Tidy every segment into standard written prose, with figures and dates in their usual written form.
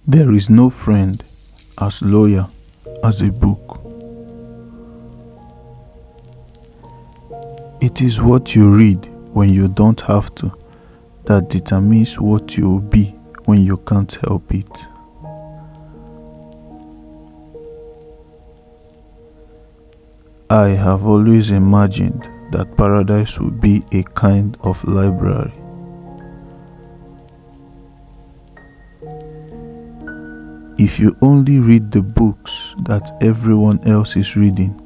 There is no friend as loyal as a book. It is what you read when you don't have to that determines what you will be when you can't help it. I have always imagined that paradise would be a kind of library. If you only read the books that everyone else is reading,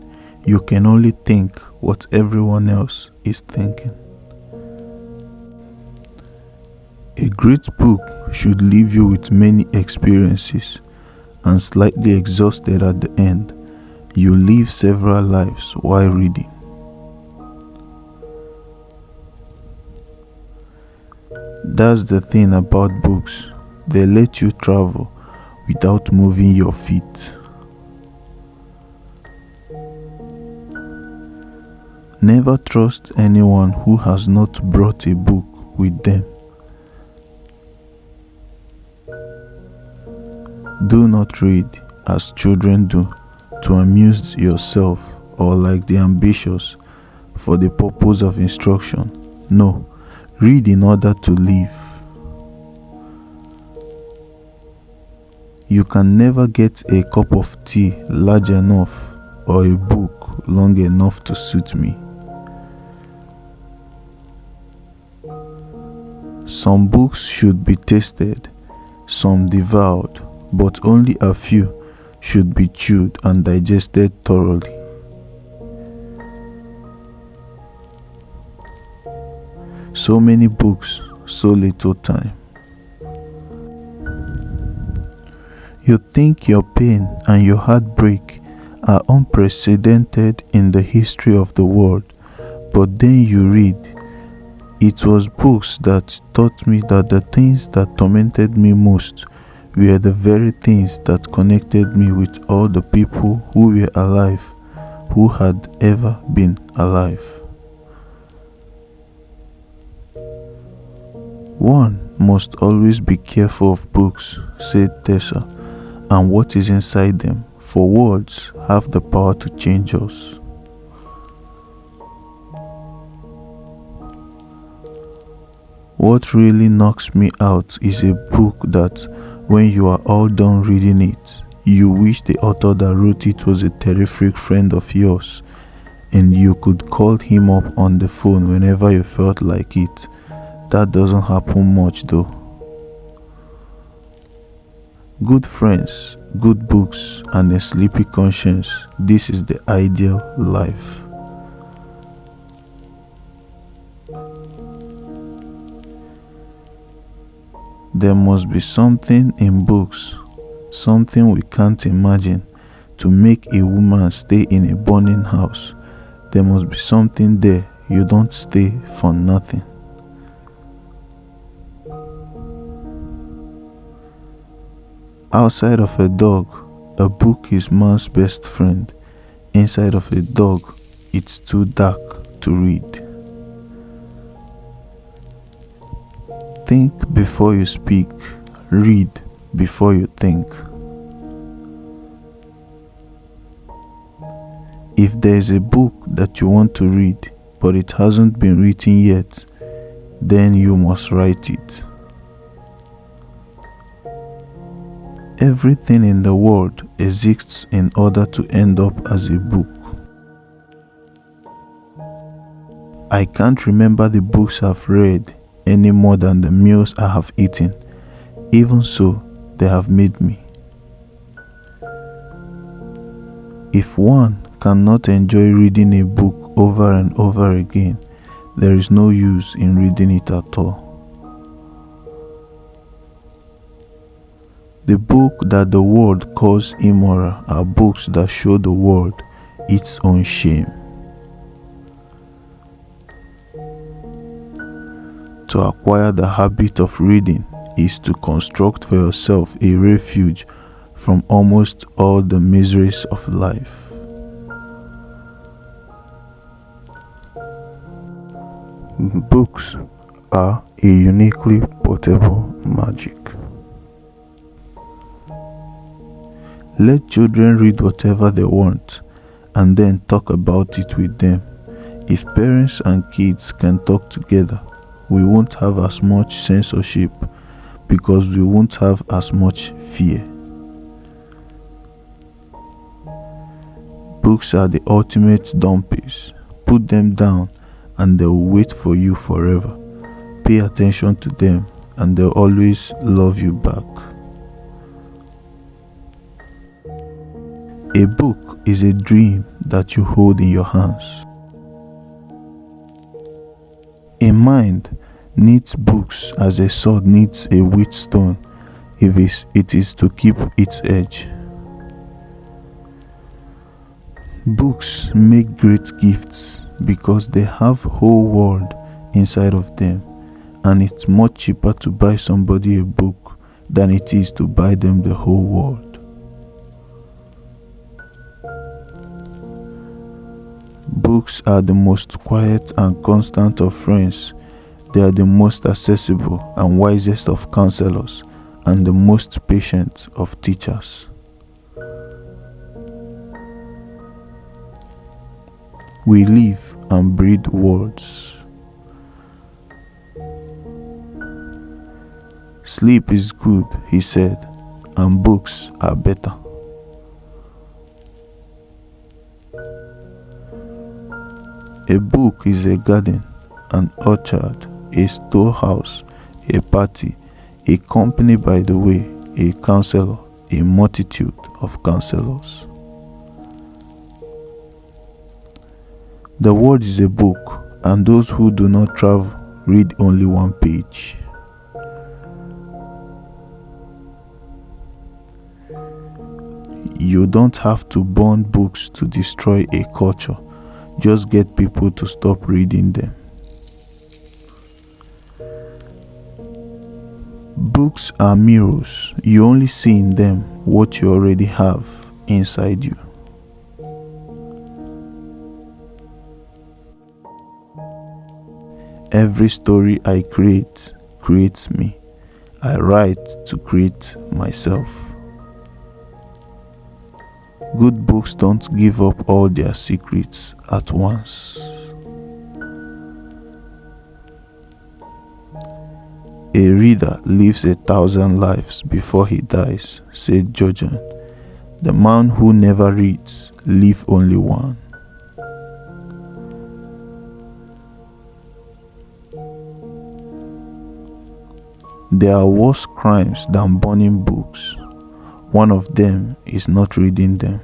you can only think what everyone else is thinking. A great book should leave you with many experiences, and slightly exhausted at the end, you live several lives while reading. That's the thing about books, they let you travel without moving your feet. Never trust anyone who has not brought a book with them. Do not read as children do, to amuse yourself or like the ambitious for the purpose of instruction. No, read in order to live. You can never get a cup of tea large enough or a book long enough to suit me. Some books should be tasted, some devoured, but only a few should be chewed and digested thoroughly. So many books, so little time. You think your pain and your heartbreak are unprecedented in the history of the world, but then you read. It was books that taught me that the things that tormented me most were the very things that connected me with all the people who were alive, who had ever been alive. One must always be careful of books, said Tessa, and what is inside them, for words have the power to change us. What really knocks me out is a book that, when you are all done reading it, you wish the author that wrote it was a terrific friend of yours, and you could call him up on the phone whenever you felt like it. That doesn't happen much though. Good friends, good books, and a sleepy conscience, this is the ideal life. There must be something in books, something we can't imagine, to make a woman stay in a burning house. There must be something there. You don't stay for nothing. Outside of a dog, a book is man's best friend. Inside of a dog, it's too dark to read. Think before you speak. Read before you think. If there is a book that you want to read, but it hasn't been written yet, then you must write it. Everything in the world exists in order to end up as a book. I can't remember the books I've read any more than the meals I have eaten. Even so, they have made me. If one cannot enjoy reading a book over and over again, there is no use in reading it at all. The book that the world calls immoral are books that show the world its own shame. To acquire the habit of reading is to construct for yourself a refuge from almost all the miseries of life. Books are a uniquely portable magic. Let children read whatever they want and then talk about it with them. If parents and kids can talk together, we won't have as much censorship because we won't have as much fear. Books are the ultimate dumpies. Put them down and they'll wait for you forever. Pay attention to them and they'll always love you back. A book is a dream that you hold in your hands. A mind needs books as a sword needs a whetstone if it is to keep its edge. Books make great gifts because they have whole world inside of them, and it's much cheaper to buy somebody a book than it is to buy them the whole world. Books are the most quiet and constant of friends. They are the most accessible and wisest of counselors, and the most patient of teachers. We live and breathe words. Sleep is good, he said, and books are better. A book is a garden, an orchard, a storehouse, a party, a company by the way, a counselor, a multitude of counselors. The world is a book, and those who do not travel read only one page. You don't have to burn books to destroy a culture. Just get people to stop reading them. Books are mirrors. You only see in them what you already have inside you. Every story I create creates me. I write to create myself. Good books don't give up all their secrets at once. A reader lives 1,000 lives before he dies, said Jojan. The man who never reads lives only one. There are worse crimes than burning books. One of them is not reading them.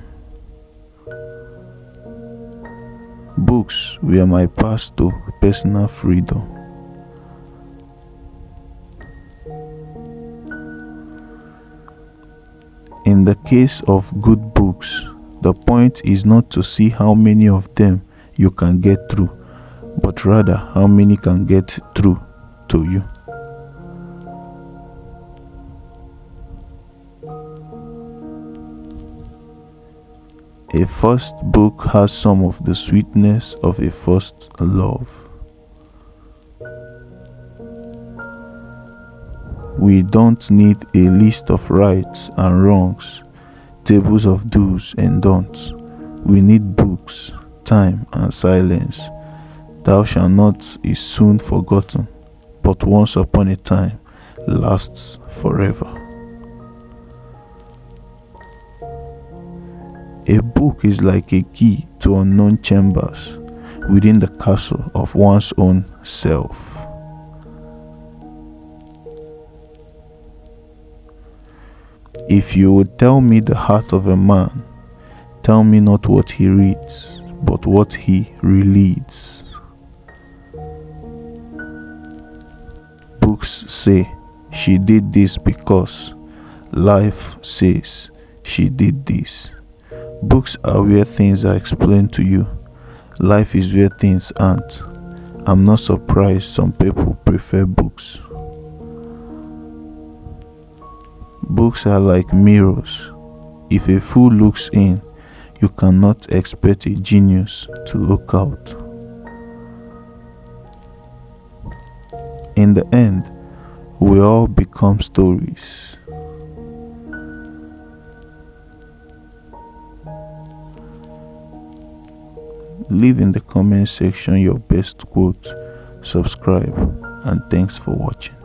Books were my path to personal freedom. In the case of good books, the point is not to see how many of them you can get through, but rather how many can get through to you. A first book has some of the sweetness of a first love. We don't need a list of rights and wrongs, tables of do's and don'ts. We need books, time and silence. Thou shalt not is soon forgotten, but once upon a time lasts forever. A book is like a key to unknown chambers within the castle of one's own self. If you would tell me the heart of a man, tell me not what he reads, but what he rereads. Books say she did this because life says she did this. Books are where things are explained to you. Life is where things aren't. I'm not surprised some people prefer books. Books are like mirrors. If a fool looks in, you cannot expect a genius to look out. In the end, we all become stories. Leave in the comment section your best quote. Subscribe, and thanks for watching.